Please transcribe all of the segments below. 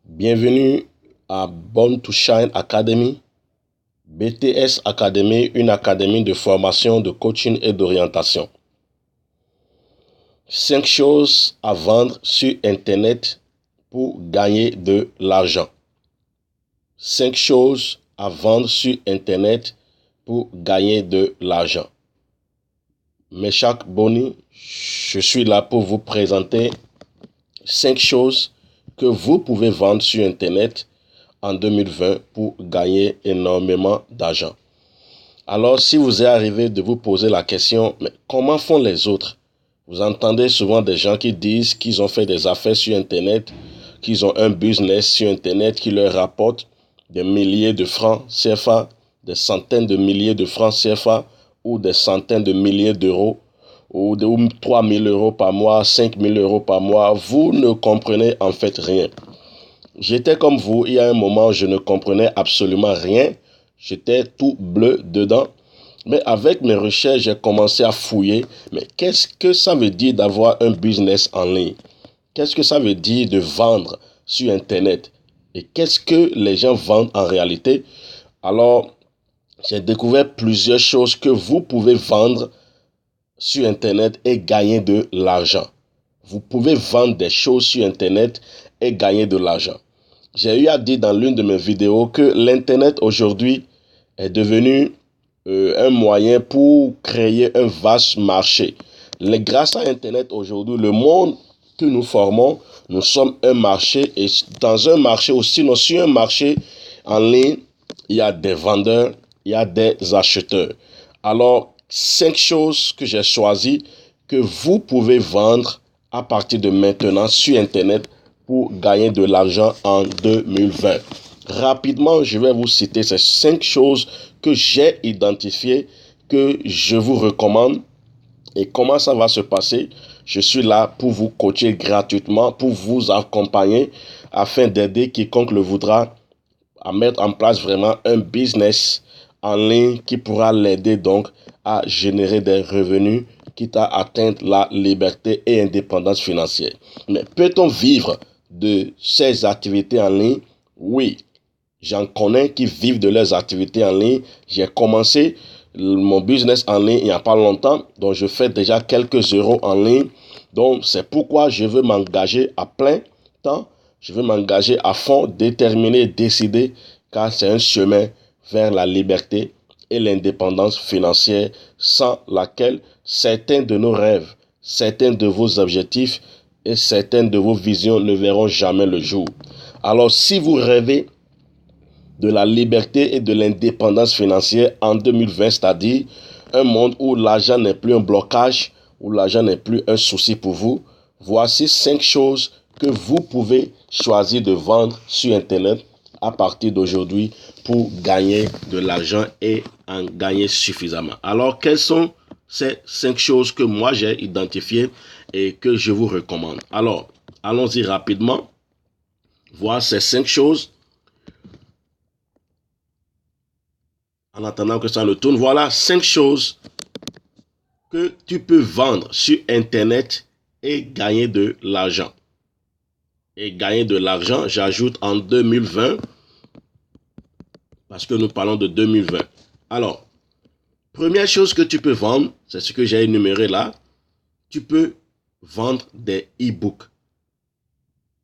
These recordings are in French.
Bienvenue à Born to Shine Academy, BTS Academy, une académie de formation, de coaching et d'orientation. 5 choses à vendre sur Internet pour gagner de l'argent. 5 choses à vendre sur Internet pour gagner de l'argent. Meshak Boni, je suis là pour vous présenter 5 choses que vous pouvez vendre sur Internet en 2020 pour gagner énormément d'argent. Alors, si vous est arrivé de vous poser la question, mais comment font les autres? Vous entendez souvent des gens qui disent qu'ils ont fait des affaires sur Internet, qu'ils ont un business sur Internet qui leur rapporte des milliers de francs CFA, des centaines de milliers de francs CFA ou des centaines de milliers d'euros ou 3 000 euros par mois, 5 000 euros par mois. Vous ne comprenez en fait rien. J'étais comme vous, il y a un moment, je ne comprenais absolument rien. J'étais tout bleu dedans. Mais avec mes recherches, j'ai commencé à fouiller. Mais qu'est-ce que ça veut dire d'avoir un business en ligne? Qu'est-ce que ça veut dire de vendre sur Internet? Et qu'est-ce que les gens vendent en réalité? Alors, j'ai découvert plusieurs choses que vous pouvez vendre sur Internet et gagner de l'argent. Vous pouvez vendre des choses sur Internet et gagner de l'argent. J'ai eu à dire dans l'une de mes vidéos que l'Internet aujourd'hui est devenu un moyen pour créer un vaste marché. Grâce à Internet aujourd'hui, le monde que nous formons, nous sommes un marché et dans un marché aussi, sur un marché en ligne, il y a des vendeurs, il y a des acheteurs. Alors, 5 choses que j'ai choisies que vous pouvez vendre à partir de maintenant sur Internet pour gagner de l'argent en 2020. Rapidement, je vais vous citer ces 5 choses que j'ai identifiées, que je vous recommande. Et comment ça va se passer? Je suis là pour vous coacher gratuitement, pour vous accompagner afin d'aider quiconque le voudra à mettre en place vraiment un business en ligne qui pourra l'aider donc à générer des revenus, quitte à atteindre la liberté et indépendance financière. Mais peut-on vivre de ces activités en ligne? Oui, j'en connais qui vivent de leurs activités en ligne. J'ai commencé mon business en ligne il n'y a pas longtemps, donc je fais déjà quelques euros en ligne. Donc c'est pourquoi je veux m'engager à plein temps. Je veux m'engager à fond, déterminé, décidé, car c'est un chemin vers la liberté et l'indépendance financière sans laquelle certains de nos rêves, certains de vos objectifs et certaines de vos visions ne verront jamais le jour. Alors si vous rêvez de la liberté et de l'indépendance financière en 2020, c'est-à-dire un monde où l'argent n'est plus un blocage, où l'argent n'est plus un souci pour vous, voici 5 choses que vous pouvez choisir de vendre sur Internet à partir d'aujourd'hui pour gagner de l'argent et en gagner suffisamment. Alors, quelles sont ces 5 choses que moi j'ai identifiées et que je vous recommande? Alors, allons-y rapidement. Voir ces 5 choses. En attendant que ça ne tourne, voilà 5 choses que tu peux vendre sur Internet et gagner de l'argent. Et gagner de l'argent, j'ajoute en 2020, parce que nous parlons de 2020. Alors, première chose que tu peux vendre, c'est ce que j'ai énuméré là. Tu peux vendre des e-books.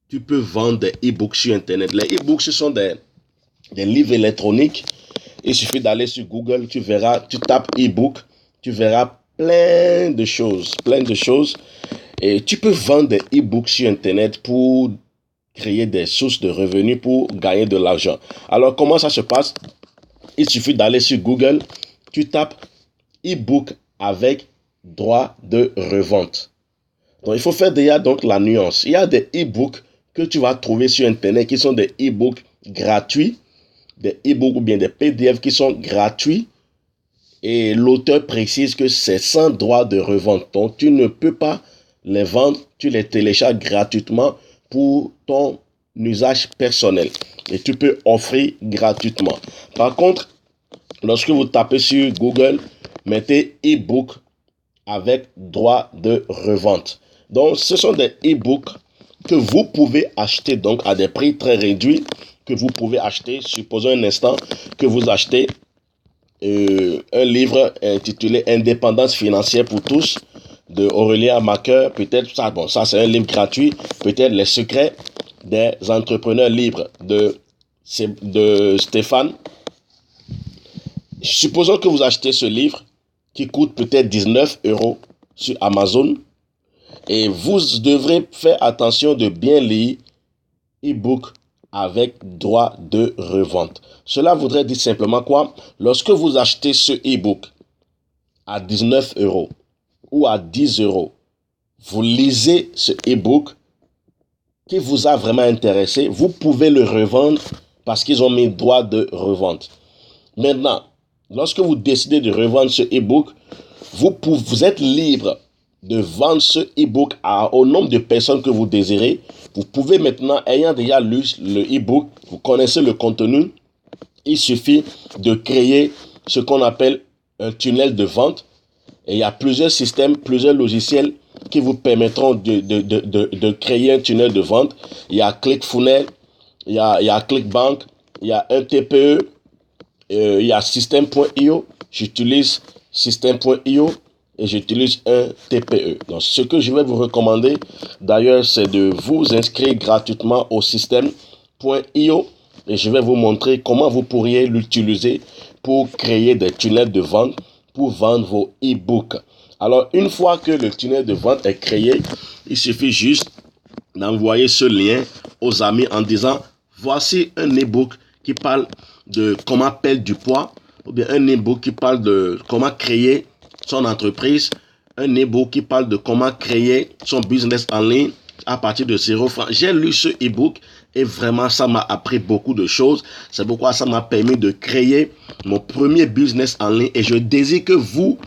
Tu peux vendre des e-books sur Internet. Les e-books, ce sont des livres électroniques. Il suffit d'aller sur Google, tu verras, tu tapes e-book, tu verras plein de choses. Et tu peux vendre des e-books sur Internet pour créer des sources de revenus, pour gagner de l'argent. Alors, comment ça se passe? Il suffit d'aller sur Google, tu tapes e-book avec droit de revente. Donc, il faut faire déjà donc la nuance. Il y a des e-books que tu vas trouver sur Internet qui sont des e-books gratuits, des e-books ou bien des PDF qui sont gratuits. Et l'auteur précise que c'est sans droit de revente. Donc, tu ne peux pas les vendre, tu les télécharges gratuitement pour ton usage personnel. Et tu peux offrir gratuitement. Par contre, lorsque vous tapez sur Google, mettez e-book avec droit de revente. Donc, ce sont des e-books que vous pouvez acheter donc à des prix très réduits, que vous pouvez acheter. Supposons un instant que vous achetez un livre intitulé Indépendance financière pour tous de Aurélien Maqueur. Peut-être ça, bon, ça c'est un livre gratuit. Peut-être les secrets des entrepreneurs libres de Stéphane. Supposons que vous achetez ce livre qui coûte peut-être 19 € sur Amazon. Et vous devrez faire attention de bien lire e-book avec droit de revente. Cela voudrait dire simplement quoi? Lorsque vous achetez ce e-book à 19 € ou à 10 €, vous lisez ce e-book qui vous a vraiment intéressé, vous pouvez le revendre parce qu'ils ont mis droit de revente. Maintenant, lorsque vous décidez de revendre ce e-book, vous êtes libre de vendre ce e-book au nombre de personnes que vous désirez. Vous pouvez maintenant, ayant déjà lu le e-book, vous connaissez le contenu, il suffit de créer ce qu'on appelle un tunnel de vente. Et il y a plusieurs systèmes, plusieurs logiciels qui vous permettront de créer un tunnel de vente. Il y a ClickFunnels, il y a ClickBank, il y a un TPE, il y a System.io. J'utilise System.io et j'utilise un TPE. Donc, ce que je vais vous recommander, d'ailleurs, c'est de vous inscrire gratuitement au System.io et je vais vous montrer comment vous pourriez l'utiliser pour créer des tunnels de vente pour vendre vos e-books. Alors, une fois que le tunnel de vente est créé, il suffit juste d'envoyer ce lien aux amis en disant voici un e-book qui parle de comment perdre du poids, ou bien un e-book qui parle de comment créer son entreprise, un e-book qui parle de comment créer son business en ligne à partir de 0 francs. J'ai lu ce e-book et vraiment ça m'a appris beaucoup de choses. C'est pourquoi ça m'a permis de créer mon premier business en ligne et je désire que vous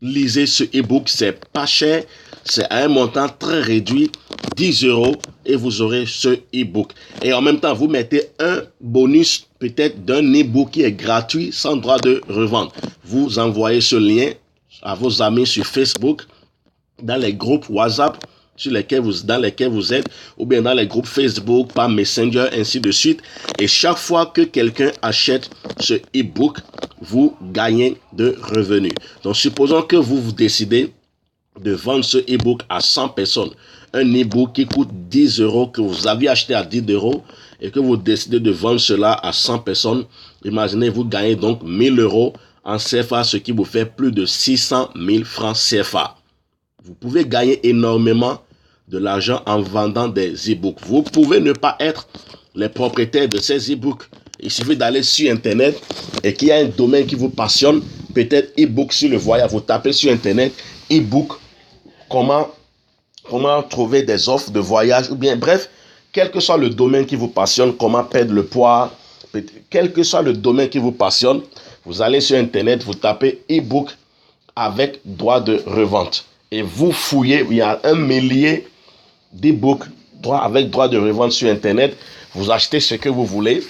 lisez ce e-book. C'est pas cher, c'est à un montant très réduit, 10 € et vous aurez ce e-book. Et en même temps, vous mettez un bonus peut-être d'un e-book qui est gratuit sans droit de revente. Vous envoyez ce lien à vos amis sur Facebook, dans les groupes WhatsApp dans lesquels vous êtes, ou bien dans les groupes Facebook, par Messenger, ainsi de suite. Et chaque fois que quelqu'un achète ce e-book, vous gagnez de revenus. Donc, supposons que vous décidez de vendre ce e-book à 100 personnes. Un e-book qui coûte 10 € que vous aviez acheté à 10 € et que vous décidez de vendre cela à 100 personnes. Imaginez, vous gagnez donc 1000 € en CFA, ce qui vous fait plus de 600 000 francs CFA. Vous pouvez gagner énormément de l'argent en vendant des e-books. Vous pouvez ne pas être les propriétaires de ces e-books. Il suffit d'aller sur Internet et qu'il y a un domaine qui vous passionne, peut-être e-book sur le voyage. Vous tapez sur Internet e-book, comment trouver des offres de voyage, ou bien bref, quel que soit le domaine qui vous passionne, comment perdre le poids, quel que soit le domaine qui vous passionne, vous allez sur Internet, vous tapez e-book avec droit de revente. Et vous fouillez, il y a 1 millier d'e-books avec droit de revente sur Internet. Vous achetez ce que vous voulez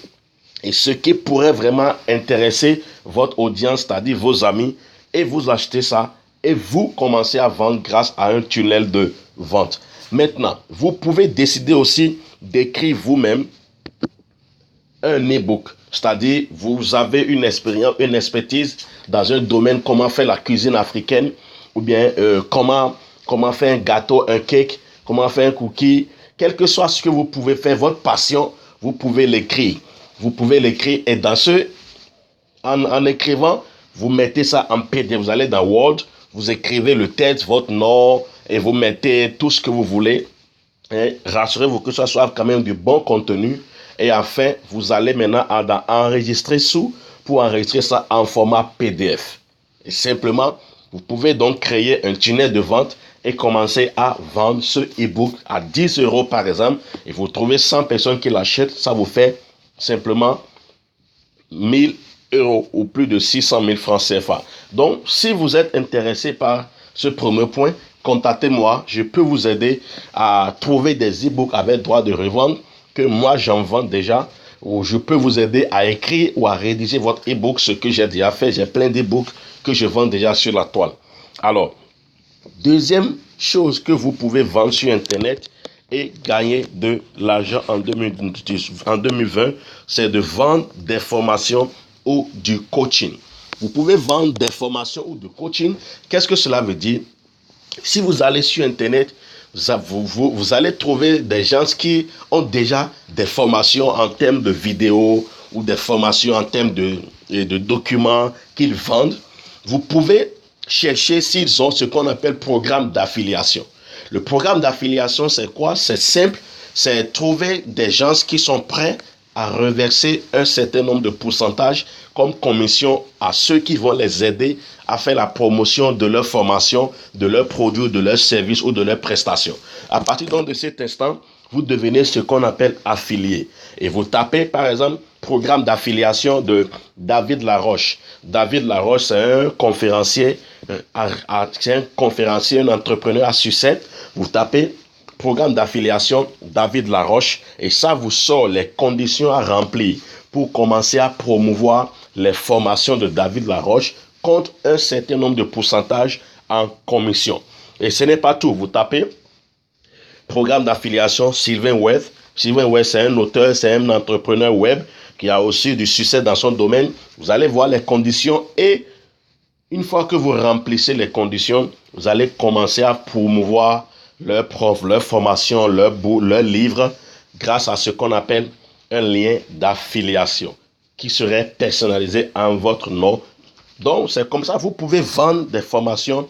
et ce qui pourrait vraiment intéresser votre audience, c'est-à-dire vos amis, et vous achetez ça et vous commencez à vendre grâce à un tunnel de vente. Maintenant, vous pouvez décider aussi d'écrire vous-même un e-book, c'est-à-dire vous avez une expérience, une expertise dans un domaine, comment faire la cuisine africaine, ou bien comment faire un gâteau, un cake, comment faire un cookie, quel que soit ce que vous pouvez faire, votre passion, vous pouvez l'écrire. Vous pouvez l'écrire et en écrivant, vous mettez ça en PDF. Vous allez dans Word, vous écrivez le texte, votre nom et vous mettez tout ce que vous voulez. Et rassurez-vous que ça soit quand même du bon contenu. Et enfin, vous allez maintenant enregistrer pour enregistrer ça en format PDF. Et simplement, vous pouvez donc créer un tunnel de vente et commencer à vendre ce e-book à 10 € par exemple. Et vous trouvez 100 personnes qui l'achètent, ça vous fait simplement 1000 € ou plus de 600 000 francs CFA. Donc, si vous êtes intéressé par ce premier point, contactez-moi. Je peux vous aider à trouver des e-books avec droit de revente que moi j'en vends déjà, ou je peux vous aider à écrire ou à rédiger votre e-book, ce que j'ai déjà fait. J'ai plein d'e-books que je vends déjà sur la toile. Alors, deuxième chose que vous pouvez vendre sur Internet et gagner de l'argent en 2020, c'est de vendre des formations ou du coaching. Vous pouvez vendre des formations ou du coaching. Qu'est-ce que cela veut dire? Si vous allez sur Internet, vous allez trouver des gens qui ont déjà des formations en termes de vidéos ou des formations en termes de documents qu'ils vendent. Vous pouvez chercher s'ils ont ce qu'on appelle programme d'affiliation. Le programme d'affiliation, c'est quoi? C'est simple, c'est trouver des gens qui sont prêts à reverser un certain nombre de pourcentages comme commission à ceux qui vont les aider à faire la promotion de leur formation, de leurs produits, de leurs services ou de leurs prestations. À partir donc de cet instant, vous devenez ce qu'on appelle affilié. Et vous tapez par exemple programme d'affiliation de David Laroche. David Laroche, c'est un conférencier, un entrepreneur à succès. Vous tapez programme d'affiliation David Laroche et ça vous sort les conditions à remplir pour commencer à promouvoir les formations de David Laroche contre un certain nombre de pourcentages en commission. Et ce n'est pas tout. Vous tapez programme d'affiliation Sylvain Webb. Sylvain Webb, c'est un auteur, c'est un entrepreneur web qui a aussi du succès dans son domaine. Vous allez voir les conditions et une fois que vous remplissez les conditions, vous allez commencer à promouvoir leurs profs, leur formation, leur livre grâce à ce qu'on appelle un lien d'affiliation qui serait personnalisé en votre nom. Donc, c'est comme ça, vous pouvez vendre des formations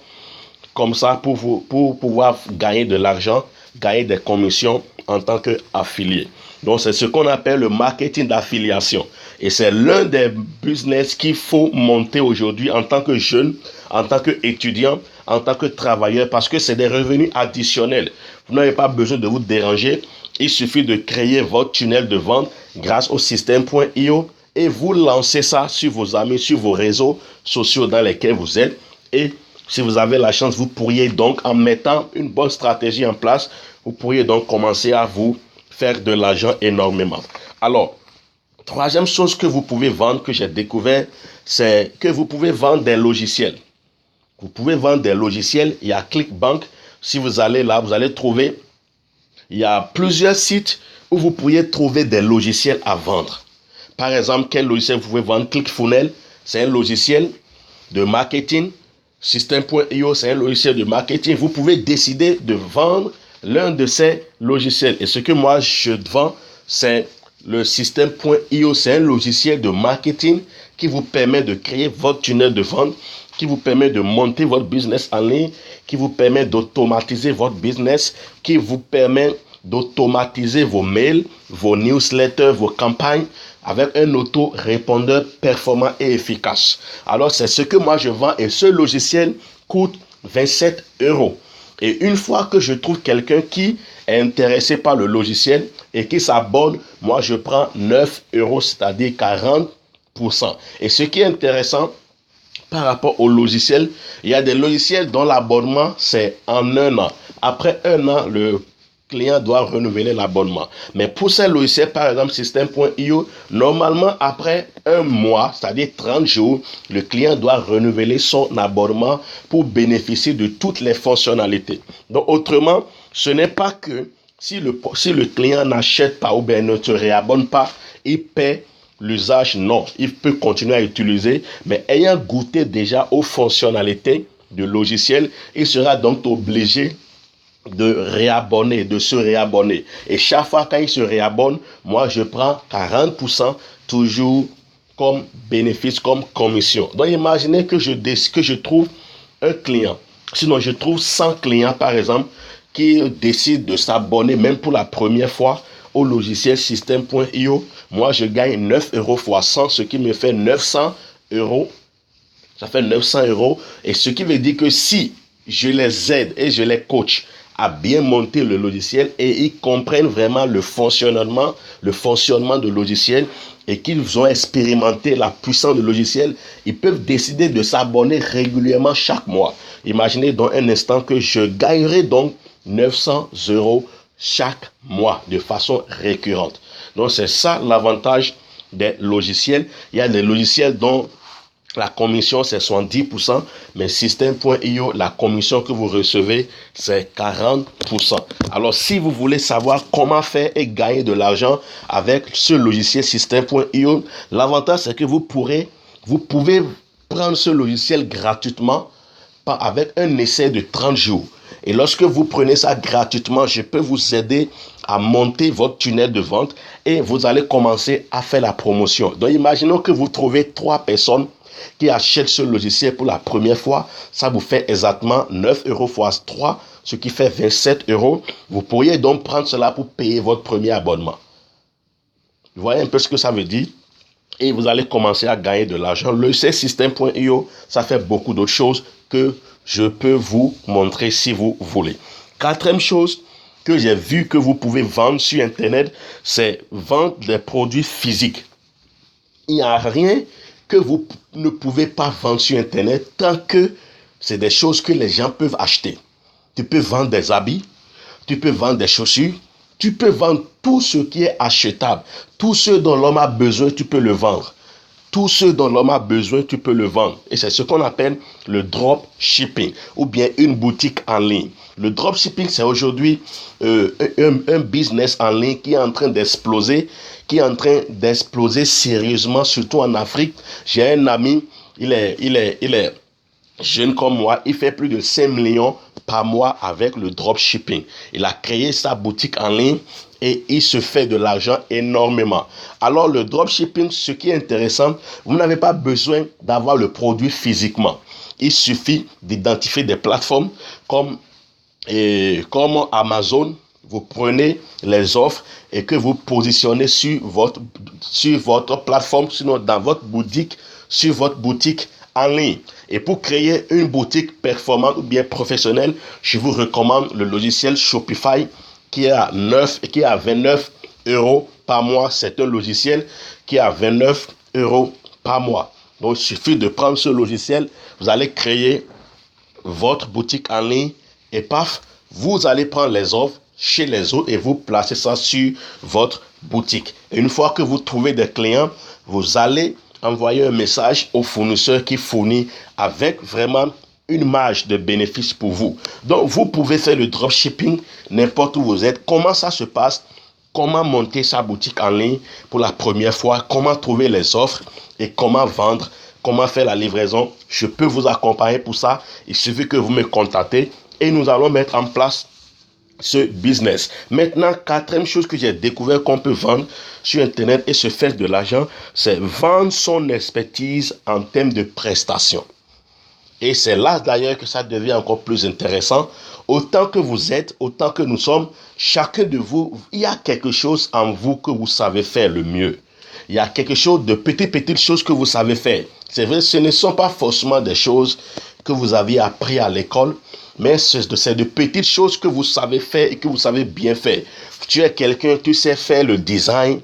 comme ça pour pouvoir gagner de l'argent, gagner des commissions en tant qu'affilié. Donc, c'est ce qu'on appelle le marketing d'affiliation. Et c'est l'un des business qu'il faut monter aujourd'hui en tant que jeune, en tant qu'étudiant, en tant que travailleur, parce que c'est des revenus additionnels. Vous n'avez pas besoin de vous déranger. Il suffit de créer votre tunnel de vente grâce au système.io et vous lancez ça sur vos amis, sur vos réseaux sociaux dans lesquels vous êtes. Et si vous avez la chance, vous pourriez donc, en mettant une bonne stratégie en place, vous pourriez donc commencer à vous faire de l'argent énormément. Alors, troisième chose que vous pouvez vendre, que j'ai découvert, c'est que vous pouvez vendre des logiciels. Vous pouvez vendre des logiciels. Il y a ClickBank. Si vous allez là, vous allez trouver, il y a plusieurs sites où vous pourriez trouver des logiciels à vendre. Par exemple, quel logiciel vous pouvez vendre? ClickFunnels, c'est un logiciel de marketing. Système.io, c'est un logiciel de marketing. Vous pouvez décider de vendre l'un de ces logiciels. Et ce que moi, je vends, c'est le Système.io. C'est un logiciel de marketing qui vous permet de créer votre tunnel de vente, qui vous permet de monter votre business en ligne, qui vous permet d'automatiser votre business, qui vous permet d'automatiser vos mails, vos newsletters, vos campagnes avec un auto-répondeur performant et efficace. Alors, c'est ce que moi je vends et ce logiciel coûte 27 €. Et une fois que je trouve quelqu'un qui est intéressé par le logiciel et qui s'abonne, moi je prends 9 €, c'est-à-dire 40%. Et ce qui est intéressant par rapport au logiciel, il y a des logiciels dont l'abonnement c'est en 1 an. Après 1 an, le client doit renouveler l'abonnement. Mais pour ces logiciels, par exemple, Système.io, normalement, après 1 mois, c'est-à-dire 30 jours, le client doit renouveler son abonnement pour bénéficier de toutes les fonctionnalités. Donc, autrement, ce n'est pas que si le client n'achète pas ou bien ne se réabonne pas, il paie l'usage. Non, il peut continuer à utiliser, mais ayant goûté déjà aux fonctionnalités du logiciel, il sera donc obligé de se réabonner. Et chaque fois qu'il se réabonne, moi je prends 40% toujours comme bénéfice, comme commission. Donc imaginez que je trouve un client, sinon je trouve 100 clients par exemple qui décident de s'abonner même pour la première fois au logiciel Système.io. Moi je gagne 9 € fois 100, ce qui me fait 900 €. Ça fait 900 € et ce qui veut dire que si je les aide et je les coach à bien monter le logiciel et ils comprennent vraiment le fonctionnement du logiciel et qu'ils ont expérimenté la puissance du logiciel, ils peuvent décider de s'abonner régulièrement chaque mois. Imaginez dans un instant que je gagnerai donc 900 € chaque mois de façon récurrente. Donc c'est ça l'avantage des logiciels. Il y a des logiciels dont la commission c'est 70%, mais System.io, la commission que vous recevez, c'est 40%. Alors, si vous voulez savoir comment faire et gagner de l'argent avec ce logiciel System.io, l'avantage c'est que vous pouvez prendre ce logiciel gratuitement avec un essai de 30 jours. Et lorsque vous prenez ça gratuitement, je peux vous aider à monter votre tunnel de vente et vous allez commencer à faire la promotion. Donc, imaginons que vous trouvez 3 personnes qui achètent ce logiciel pour la première fois. Ça vous fait exactement 9 euros x 3, ce qui fait 27 euros. Vous pourriez donc prendre cela pour payer votre premier abonnement. Vous voyez un peu ce que ça veut dire? Et vous allez commencer à gagner de l'argent. Le System.io, ça fait beaucoup d'autres choses que je peux vous montrer si vous voulez. Quatrième chose que j'ai vu que vous pouvez vendre sur Internet, c'est vendre des produits physiques. Il n'y a rien que vous ne pouvez pas vendre sur Internet tant que c'est des choses que les gens peuvent acheter. Tu peux vendre des habits, tu peux vendre des chaussures, tu peux vendre tout ce qui est achetable. Tout ce dont l'homme a besoin, tu peux le vendre. Tout ce dont l'homme a besoin, tu peux le vendre. Et c'est ce qu'on appelle le drop shipping ou bien une boutique en ligne. Le drop shipping, c'est aujourd'hui un business en ligne qui est en train d'exploser, sérieusement, surtout en Afrique. J'ai un ami, il est jeune comme moi, il fait plus de 5 millions par mois avec le dropshipping. Il a créé sa boutique en ligne et il se fait de l'argent énormément. Alors le dropshipping, ce qui est intéressant, vous n'avez pas besoin d'avoir le produit physiquement. Il suffit d'identifier des plateformes comme Amazon. Vous prenez les offres et que vous positionnez sur votre plateforme, sinon dans votre boutique, sur votre boutique en ligne. Et pour créer une boutique performante ou bien professionnelle, je vous recommande le logiciel Shopify qui est à 29 euros par mois. C'est un logiciel qui est à 29 euros par mois. Donc, il suffit de prendre ce logiciel, vous allez créer votre boutique en ligne et paf, vous allez prendre les offres chez les autres et vous placez ça sur votre boutique. Et une fois que vous trouvez des clients, vous allez envoyer un message au fournisseur qui fournit avec vraiment une marge de bénéfice pour vous. Donc, vous pouvez faire le dropshipping n'importe où vous êtes. Comment ça se passe? Comment monter sa boutique en ligne pour la première fois? Comment trouver les offres et comment vendre? Comment faire la livraison? Je peux vous accompagner pour ça. Il suffit que vous me contactez et nous allons mettre en place ce business. Maintenant, quatrième chose que j'ai découvert qu'on peut vendre sur Internet et se faire de l'argent, c'est vendre son expertise en termes de prestations. Et c'est là d'ailleurs que ça devient encore plus intéressant. Autant que vous êtes, autant que nous sommes, chacun de vous, il y a quelque chose en vous que vous savez faire le mieux. Il y a quelque chose de petites choses que vous savez faire. C'est vrai, ce ne sont pas forcément des choses que vous aviez appris à l'école, mais c'est de petites choses que vous savez faire et que vous savez bien faire. Tu es quelqu'un, tu sais faire le design,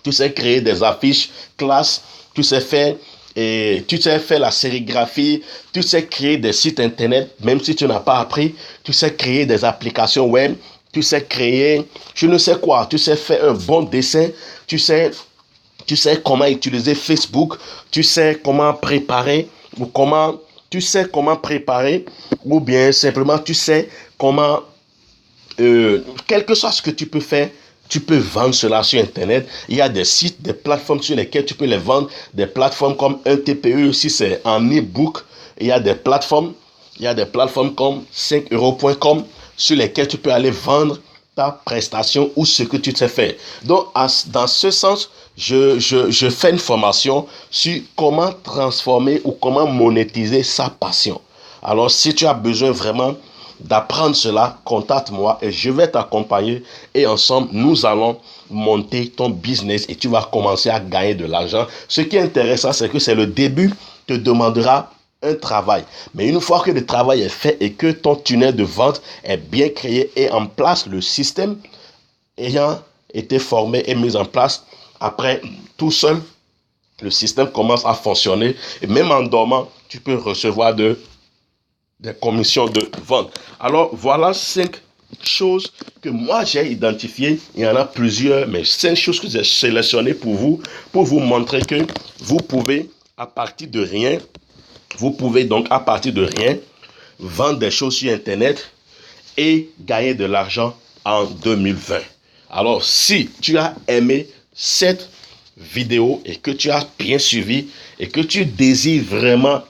tu sais créer des affiches classe, tu sais faire la sérigraphie, tu sais créer des sites internet, même si tu n'as pas appris, tu sais créer des applications web, tu sais créer, je ne sais quoi, tu sais faire un bon dessin, tu sais comment utiliser Facebook, tu sais comment préparer ou bien simplement tu sais comment quel que soit ce que tu peux faire, tu peux vendre cela sur Internet. Il y a des sites, des plateformes sur lesquelles tu peux les vendre, des plateformes comme un TPE si c'est en e-book. Il y a des plateformes comme 5euros.com sur lesquelles tu peux aller vendre ta prestation ou ce que tu sais faire. Donc, dans ce sens, je fais une formation sur comment transformer ou comment monétiser sa passion. Alors, si tu as besoin vraiment d'apprendre cela, contacte-moi et je vais t'accompagner et ensemble, nous allons monter ton business et tu vas commencer à gagner de l'argent. Ce qui est intéressant, c'est que c'est le début, te demandera un travail. Mais une fois que le travail est fait et que ton tunnel de vente est bien créé et en place, le système ayant été formé et mis en place, après, tout seul, le système commence à fonctionner et même en dormant, tu peux recevoir des commissions de vente. Alors, voilà 5 choses que moi j'ai identifiées. Il y en a plusieurs, mais 5 choses que j'ai sélectionnées pour vous montrer que vous pouvez À partir de rien, vous pouvez donc à partir de rien vendre des choses sur Internet et gagner de l'argent en 2020. Alors, si tu as aimé cette vidéo et que tu as bien suivi et que tu désires vraiment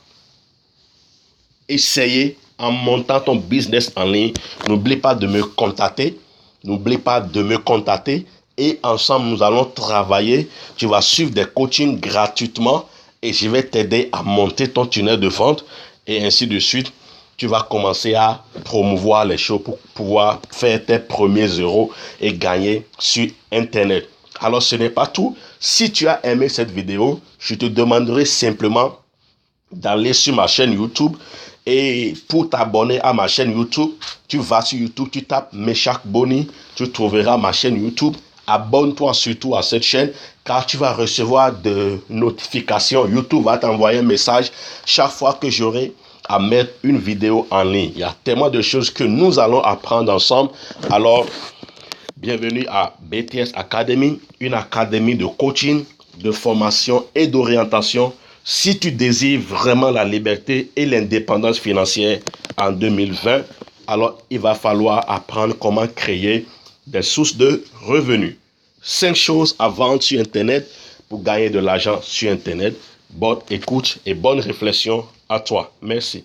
essayer en montant ton business en ligne, n'oublie pas de me contacter. N'oublie pas de me contacter et ensemble, nous allons travailler. Tu vas suivre des coachings gratuitement et je vais t'aider à monter ton tunnel de vente et ainsi de suite. Tu vas commencer à promouvoir les choses pour pouvoir faire tes premiers euros et gagner sur Internet. Alors, ce n'est pas tout. Si tu as aimé cette vidéo, je te demanderai simplement d'aller sur ma chaîne YouTube. Et pour t'abonner à ma chaîne YouTube, tu vas sur YouTube, tu tapes Meshach Boni, tu trouveras ma chaîne YouTube. Abonne-toi surtout à cette chaîne car tu vas recevoir de notifications. YouTube va t'envoyer un message chaque fois que j'aurai à mettre une vidéo en ligne. Il y a tellement de choses que nous allons apprendre ensemble. Alors, bienvenue à BTS Academy, une académie de coaching, de formation et d'orientation. Si tu désires vraiment la liberté et l'indépendance financière en 2020, alors il va falloir apprendre comment créer des sources de revenus. 5 choses à vendre sur Internet pour gagner de l'argent sur Internet. Bonne écoute et bonne réflexion à toi. Merci.